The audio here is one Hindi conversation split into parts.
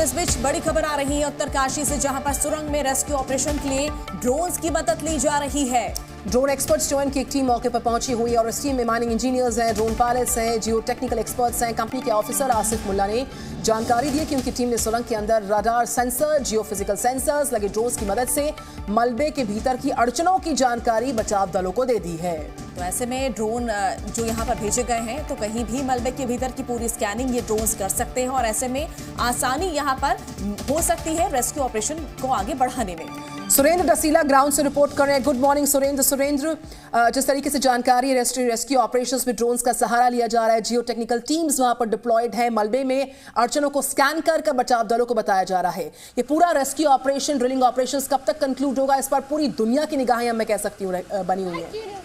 और इस बीच बड़ी खबर आ रही है उत्तरकाशी से, जहां पर सुरंग में रेस्क्यू ऑपरेशन के लिए ड्रोन्स की मदद ली जा रही है। ड्रोन एक्सपर्ट्स जो की एक टीम मौके पर पहुंची हुई है और इस टीम में माइनिंग इंजीनियर्स हैं, ड्रोन पायलट्स हैं, जियो टेक्निकल एक्सपर्ट्स हैं। कंपनी के ऑफिसर आसिफ मुल्ला ने जानकारी दी कि उनकी टीम ने सुरंग के अंदर रडार सेंसर, जियो फिजिकल सेंसर्स लगे ड्रोन्स की मदद से मलबे के भीतर की अड़चनों की जानकारी बचाव दलों को दे दी है। तो ऐसे में ड्रोन जो यहाँ पर भेजे गए हैं, तो कहीं भी मलबे के भीतर की पूरी स्कैनिंग ये ड्रोन्स कर सकते हैं और ऐसे में आसानी यहाँ पर हो सकती है रेस्क्यू ऑपरेशन को आगे बढ़ाने में। सुरेंद्र डसीला ग्राउंड से रिपोर्ट कर रहे हैं। गुड मॉर्निंग सुरेंद्र, जिस तरीके से जानकारी रेस्क्यू ऑपरेशंस में ड्रोन्स का सहारा लिया जा रहा है, जियो टेक्निकल टीम्स वहां पर डिप्लॉयड है, मलबे में अड़चनों को स्कैन कर बचाव दलों को बताया जा रहा है। ये पूरा रेस्क्यू ऑपरेशन, ड्रिलिंग ऑपरेशंस कब तक कंक्लूड होगा? इस पर पूरी दुनिया की निगाहें मैं कह सकती हूँ बनी हुई है।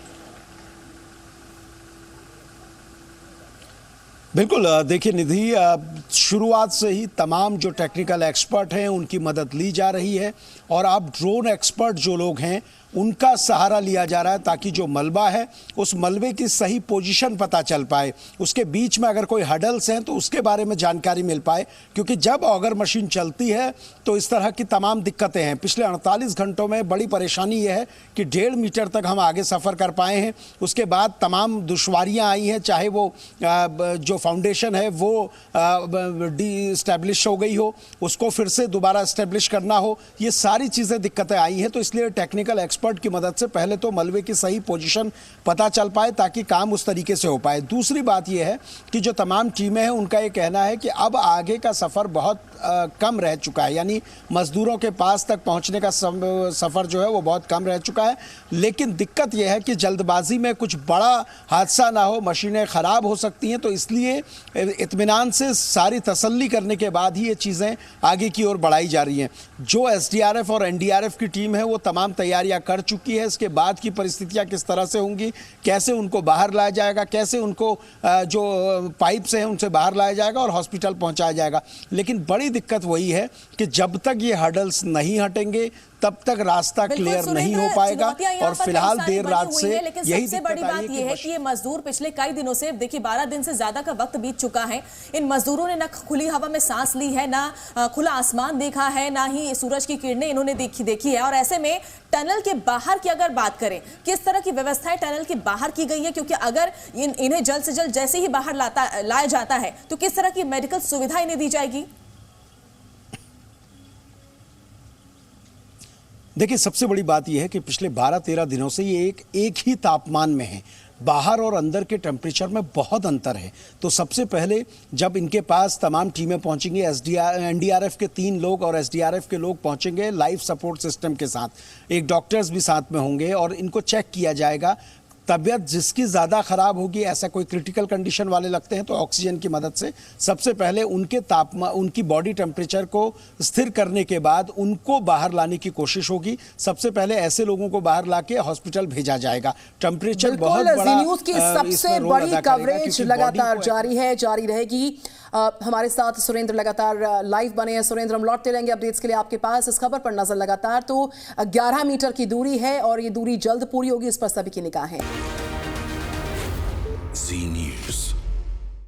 बिल्कुल, देखिए निधि, शुरुआत से ही तमाम जो टेक्निकल एक्सपर्ट हैं उनकी मदद ली जा रही है और अब ड्रोन एक्सपर्ट जो लोग हैं उनका सहारा लिया जा रहा है ताकि जो मलबा है उस मलबे की सही पोजीशन पता चल पाए, उसके बीच में अगर कोई हडल्स हैं तो उसके बारे में जानकारी मिल पाए। क्योंकि जब ऑगर मशीन चलती है तो इस तरह की तमाम दिक्कतें हैं। पिछले 48 घंटों में बड़ी परेशानी यह है कि 1.5 मीटर तक हम आगे सफ़र कर पाए हैं। उसके बाद तमाम दुश्वारियाँ आई हैं, चाहे वो जो फाउंडेशन है वो डी स्टैब्लिश हो गई हो, उसको फिर से दोबारा इस्टेब्लिश करना हो, ये सारी चीज़ें दिक्कतें आई हैं। तो इसलिए टेक्निकल एक्सपर्ट की मदद से पहले तो मलबे की सही पोजीशन पता चल पाए ताकि काम उस तरीके से हो पाए। दूसरी बात यह है कि जो तमाम टीमें हैं उनका ये कहना है कि अब आगे का सफ़र बहुत कम रह चुका है, यानी मज़दूरों के पास तक पहुंचने का सफ़र जो है वो बहुत कम रह चुका है। लेकिन दिक्कत यह है कि जल्दबाजी में कुछ बड़ा हादसा ना हो, मशीनें ख़राब हो सकती हैं। तो इसलिए इत्मीनान से सारी तसल्ली करने के बाद ही ये चीज़ें आगे की ओर बढ़ाई जा रही हैं। जो एसडीआरएफ और एनडीआरएफ की टीम है वो तमाम तैयारियां कर चुकी है। इसके बाद की परिस्थितियां किस तरह से होंगी, कैसे उनको बाहर लाया जाएगा, कैसे उनको जो पाइप से हैं उनसे बाहर लाया जाएगा और हॉस्पिटल पहुंचाया जाएगा। लेकिन बड़ी दिक्कत वही है कि जब तक ये हर्डल्स नहीं हटेंगे तब तक रास्ता क्लियर नहीं हो पाएगा। और फिलहाल देर रात से यही सबसे बड़ी बात यह है कि ये मजदूर पिछले कई दिनों से, देखिए 12 दिन से ज्यादा का वक्त बीत चुका है, इन मजदूरों ने ना खुली हवा में सांस ली है, ना खुला आसमान देखा है, ना ही सूरज की किरणें इन्होंने देखी है। और ऐसे में टनल के बाहर की अगर बात करें, किस तरह की व्यवस्थाएं टनल के बाहर की गई है, क्योंकि अगर इन्हें जल्द से जल्द जैसे ही बाहर लाया जाता है तो किस तरह की मेडिकल सुविधा इन्हें दी जाएगी? देखिए, सबसे बड़ी बात यह है कि पिछले 12-13 दिनों से ये एक ही तापमान में है। बाहर और अंदर के टेम्परेचर में बहुत अंतर है। तो सबसे पहले जब इनके पास तमाम टीमें पहुंचेंगी, एनडीआरएफ के 3 लोग और एसडीआरएफ के लोग पहुंचेंगे लाइफ सपोर्ट सिस्टम के साथ, एक डॉक्टर्स भी साथ में होंगे और इनको चेक किया जाएगा। तबीयत जिसकी ज़्यादा ख़राब होगी, ऐसा कोई क्रिटिकल कंडीशन वाले लगते हैं, तो ऑक्सीजन की मदद से सबसे पहले उनके तापमान, उनकी बॉडी टेम्परेचर को स्थिर करने के बाद उनको बाहर लाने की कोशिश होगी। सबसे पहले ऐसे लोगों को बाहर लाके हॉस्पिटल भेजा जाएगा। टेम्परेचर बहुत बड़ा न्यूज़ की सबसे बड़ी कवरेज लगातार जारी रहेगी। हमारे साथ सुरेंद्र लगातार लाइव बने हैं। सुरेंद्र, हम लौटते रहेंगे अपडेट्स के लिए आपके पास। इस खबर पर नजर लगातार। तो 11 मीटर की दूरी है और ये दूरी जल्द पूरी होगी, इस पर सभी की निगाहें हैं।